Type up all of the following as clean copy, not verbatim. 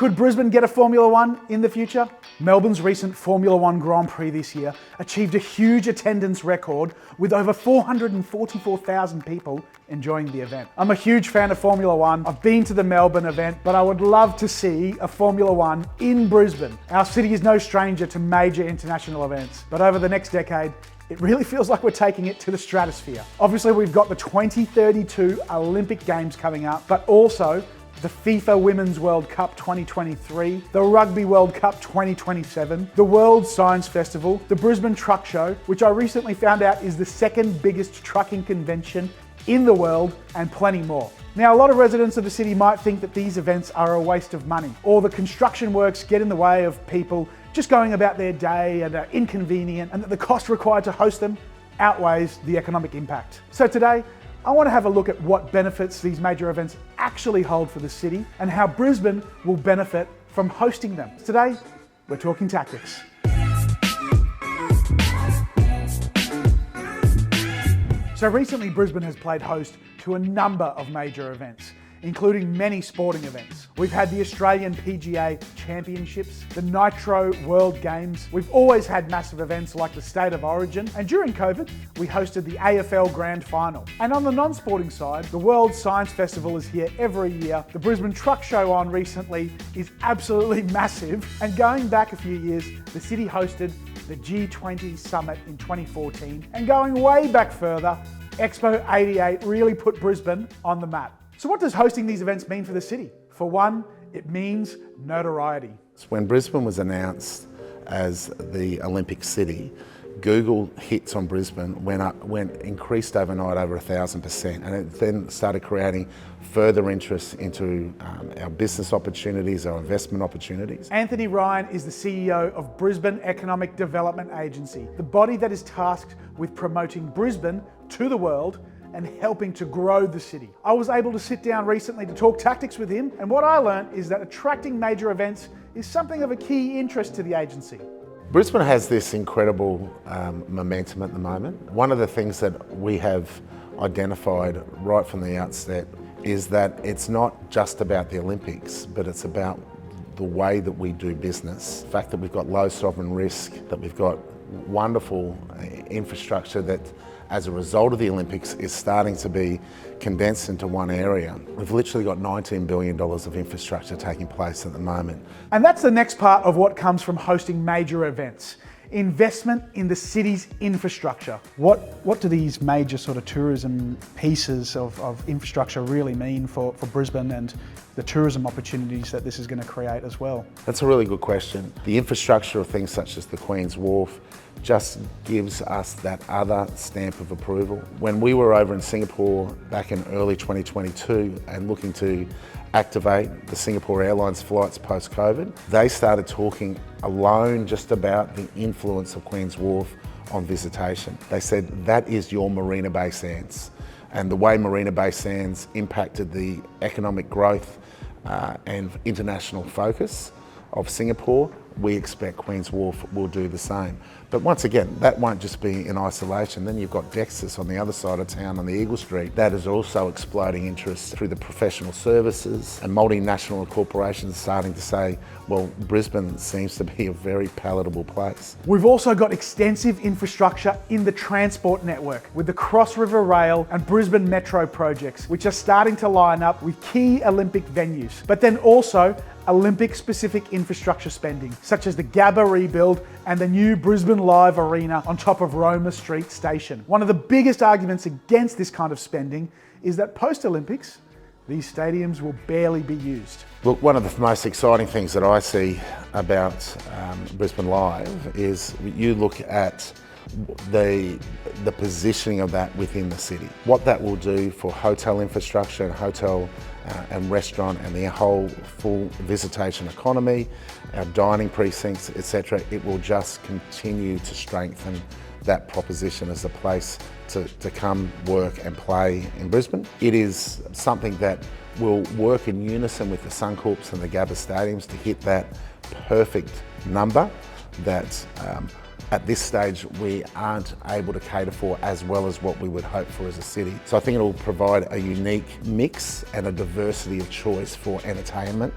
Could Brisbane get a Formula One in the future? Melbourne's recent Formula One Grand Prix this year achieved a huge attendance record with over 444,000 people enjoying the event. I'm a huge fan of Formula One. I've been to the Melbourne event, but I would love to see a Formula One in Brisbane. Our city is no stranger to major international events, but over the next decade, it really feels like we're taking it to the stratosphere. Obviously, we've got the 2032 Olympic Games coming up, but also the FIFA Womens World Cup 2023, the Rugby World Cup 2027, the World Science Festival, the Brisbane Truck Show, which I recently found out is the second biggest trucking convention in the world, and plenty more. Now, a lot of residents of the city might think that these events are a waste of money, or the construction works get in the way of people just going about their day and are inconvenient, and that the cost required to host them outweighs the economic impact. So today, I want to have a look at what benefits these major events actually hold for the city and how Brisbane will benefit from hosting them. Today, we're talking tactics. So recently, Brisbane has played host to a number of major events, including many sporting events. We've had the Australian PGA Championships, the Nitro World Games. We've always had massive events like the State of Origin, and during COVID, we hosted the AFL Grand Final. And on the non-sporting side, the World Science Festival is here every year. The Brisbane Truck Show on recently is absolutely massive. And going back a few years, the city hosted the G20 Summit in 2014. And going way back further, Expo 88 really put Brisbane on the map. So what does hosting these events mean for the city? For one, it means notoriety. When Brisbane was announced as the Olympic city, Google hits on Brisbane increased overnight over 1,000%, and it then started creating further interest into our business opportunities, our investment opportunities. Anthony Ryan is the CEO of Brisbane Economic Development Agency, the body that is tasked with promoting Brisbane to the world and helping to grow the city. I was able to sit down recently to talk tactics with him, and what I learned is that attracting major events is something of a key interest to the agency. Brisbane has this incredible momentum at the moment. One of the things that we have identified right from the outset is that it's not just about the Olympics, but it's about the way that we do business. The fact that we've got low sovereign risk, that we've got wonderful infrastructure that as a result of the Olympics is starting to be condensed into one area. We've literally got $19 billion of infrastructure taking place at the moment. And that's the next part of what comes from hosting major events. Investment in the city's infrastructure. What do these major sort of tourism pieces of infrastructure really mean for Brisbane and the tourism opportunities that this is going to create as well? That's a really good question. The infrastructure of things such as the Queen's Wharf just gives us that other stamp of approval. When we were over in Singapore back in early 2022 and looking to activate the Singapore Airlines flights post-COVID, they started talking alone just about the influence of Queen's Wharf on visitation. They said, that is your Marina Bay Sands. And the way Marina Bay Sands impacted the economic growth and international focus of Singapore, we expect Queen's Wharf will do the same. But once again, that won't just be in isolation. Then you've got Dexus on the other side of town on the Eagle Street. That is also exploding interest through the professional services, and multinational corporations starting to say, well, Brisbane seems to be a very palatable place. We've also got extensive infrastructure in the transport network with the Cross River Rail and Brisbane Metro projects, which are starting to line up with key Olympic venues. But then also Olympic-specific infrastructure spending, such as the Gabba rebuild and the new Brisbane Live Arena on top of Roma Street Station. One of the biggest arguments against this kind of spending is that post-Olympics, these stadiums will barely be used. Look, one of the most exciting things that I see about Brisbane Live is you look at the positioning of that within the city. What that will do for hotel infrastructure and hotel and restaurant and the whole full visitation economy, our dining precincts, etc. It will just continue to strengthen that proposition as a place to come work and play in Brisbane. It is something that will work in unison with the Suncorps and the Gabba stadiums to hit that perfect number that at this stage we aren't able to cater for as well as what we would hope for as a city. So I think it will provide a unique mix and a diversity of choice for entertainment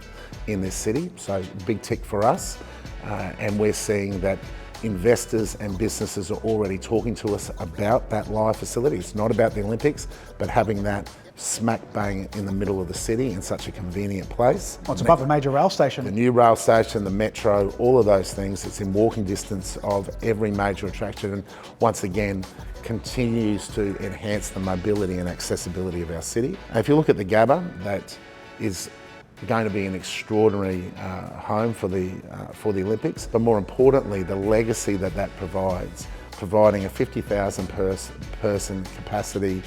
in this city. So big tick for us, and we're seeing that investors and businesses are already talking to us about that live facility. It's not about the Olympics, but having that smack bang in the middle of the city in such a convenient place. Well, it's above a major rail station. The new rail station, the metro, all of those things. It's in walking distance of every major attraction, and once again continues to enhance the mobility and accessibility of our city. And if you look at the Gabba, that is going to be an extraordinary home for the Olympics, but more importantly, the legacy that that provides, providing a 50,000 person capacity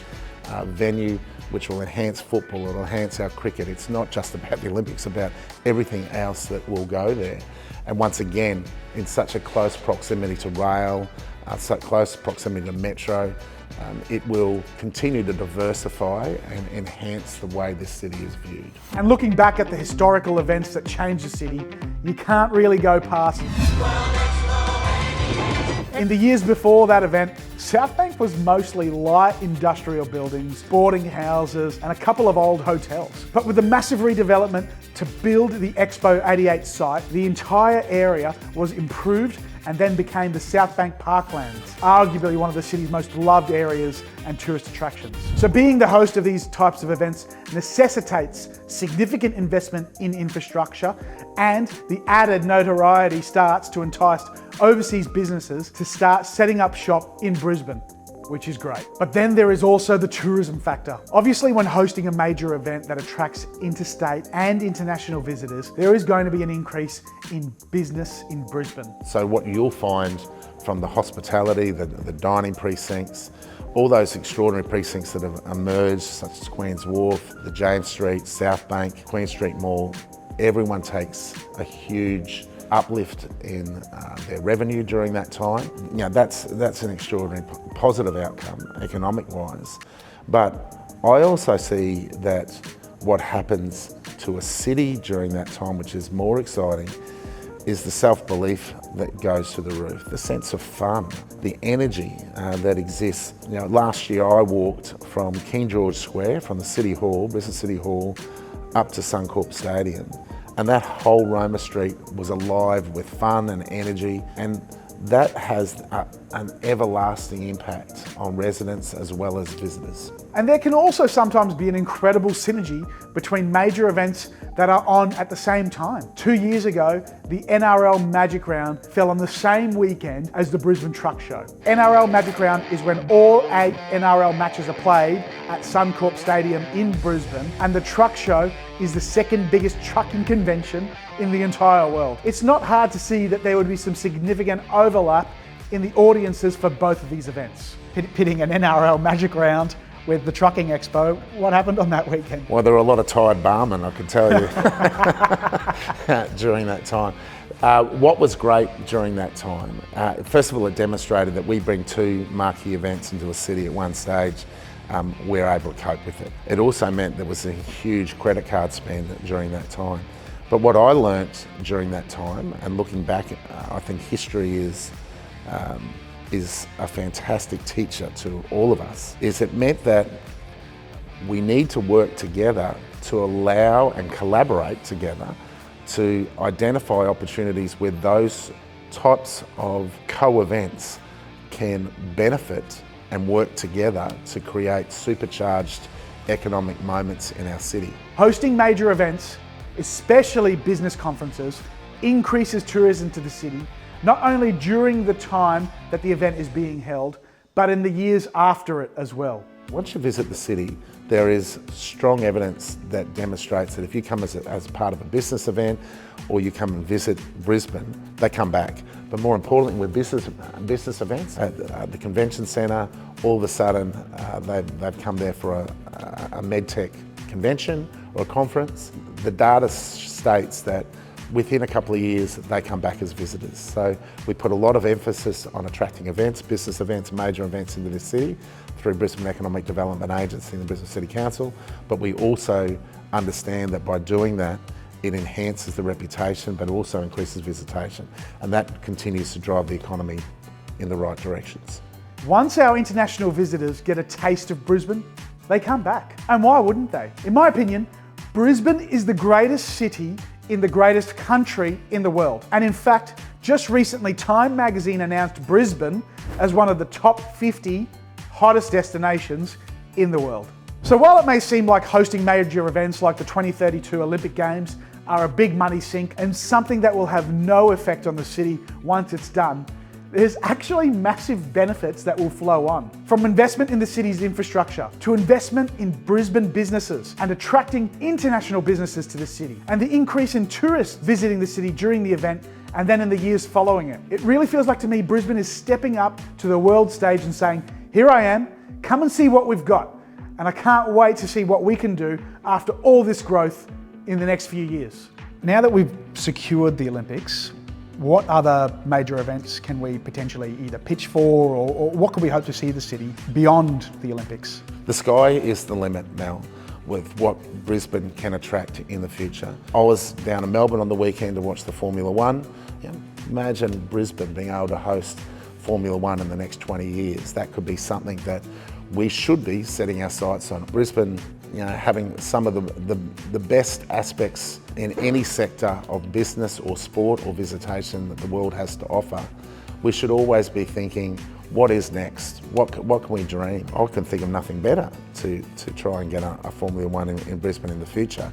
venue, which will enhance football, it'll enhance our cricket. It's not just about the Olympics, about everything else that will go there. And once again, in such a close proximity to rail, such close proximity to metro, it will continue to diversify and enhance the way this city is viewed. And looking back at the historical events that changed the city, you can't really go past In the years before that event, Southbank was mostly light industrial buildings, boarding houses, and a couple of old hotels. But with the massive redevelopment to build the Expo 88 site, the entire area was improved and then became the Southbank Parklands, arguably one of the city's most loved areas and tourist attractions. So being the host of these types of events necessitates significant investment in infrastructure, and the added notoriety starts to entice overseas businesses to start setting up shop in Brisbane, which is great. But then there is also the tourism factor. Obviously, when hosting a major event that attracts interstate and international visitors, there is going to be an increase in business in Brisbane. So what you'll find from the hospitality, the dining precincts, all those extraordinary precincts that have emerged, such as Queen's Wharf, the James Street, South Bank, Queen Street Mall, everyone takes a huge uplift in their revenue during that time. You know, that's an extraordinary positive outcome economic-wise. But I also see that what happens to a city during that time, which is more exciting, is the self-belief that goes to the roof, the sense of fun, the energy that exists. You know, last year I walked from King George Square, from the City Hall, Brisbane City Hall, up to Suncorp Stadium. And that whole Roma Street was alive with fun and energy, and that has an everlasting impact on residents as well as visitors. And there can also sometimes be an incredible synergy between major events that are on at the same time. 2 years ago, the NRL Magic Round fell on the same weekend as the Brisbane Truck Show. NRL Magic Round is when all 8 NRL matches are played at Suncorp Stadium in Brisbane, and the Truck Show is the second biggest trucking convention in the entire world. It's not hard to see that there would be some significant overlap in the audiences for both of these events. Pitting an NRL Magic Round with the Trucking Expo, what happened on that weekend? Well, there were a lot of tired barmen, I can tell you, during that time. What was great during that time, first of all, it demonstrated that we bring 2 marquee events into a city at one stage. We're able to cope with it. It also meant there was a huge credit card spend during that time. But what I learnt during that time, and looking back, I think history is a fantastic teacher to all of us, is it meant that we need to work together to allow and collaborate together to identify opportunities where those types of co-events can benefit and work together to create supercharged economic moments in our city. Hosting major events, especially business conferences, increases tourism to the city, not only during the time that the event is being held, but in the years after it as well. Once you visit the city, there is strong evidence that demonstrates that if you come as part of a business event or you come and visit Brisbane, they come back. But more importantly, with business events at the convention centre, all of a sudden they've come there for a medtech convention or a conference. The data states that within a couple of years, they come back as visitors. So we put a lot of emphasis on attracting events, business events, major events into the city through Brisbane Economic Development Agency and the Brisbane City Council. But we also understand that by doing that, it enhances the reputation, but also increases visitation. And that continues to drive the economy in the right directions. Once our international visitors get a taste of Brisbane, they come back. And why wouldn't they? In my opinion, Brisbane is the greatest city in the greatest country in the world. And in fact, just recently, Time magazine announced Brisbane as one of the top 50 hottest destinations in the world. So while it may seem like hosting major events like the 2032 Olympic Games are a big money sink and something that will have no effect on the city once it's done, there's actually massive benefits that will flow on. From investment in the city's infrastructure to investment in Brisbane businesses and attracting international businesses to the city, and the increase in tourists visiting the city during the event and then in the years following it. It really feels like to me Brisbane is stepping up to the world stage and saying, here I am, come and see what we've got. And I can't wait to see what we can do after all this growth in the next few years. Now that we've secured the Olympics, what other major events can we potentially either pitch for, or what can we hope to see the city beyond the Olympics? The sky is the limit, Mel, with what Brisbane can attract in the future. I was down in Melbourne on the weekend to watch the Formula One. Imagine Brisbane being able to host Formula One in the next 20 years. That could be something that we should be setting our sights on. Brisbane, having some of the best aspects in any sector of business or sport or visitation that the world has to offer. We should always be thinking, what is next? What can we dream? I can think of nothing better to try and get a Formula One in Brisbane in the future.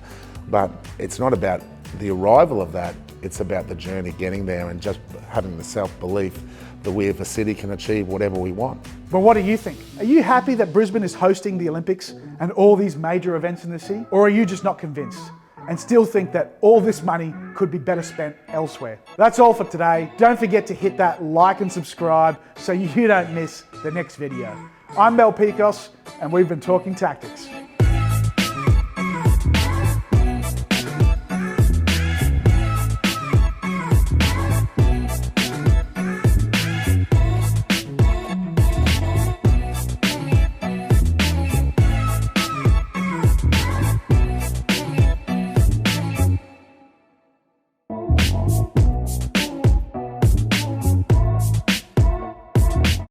But it's not about the arrival of that, it's about the journey getting there and just having the self-belief that we as a city can achieve whatever we want. But what do you think? Are you happy that Brisbane is hosting the Olympics and all these major events in the city? Or are you just not convinced and still think that all this money could be better spent elsewhere? That's all for today. Don't forget to hit that like and subscribe so you don't miss the next video. I'm Pikos, and we've been talking tactics.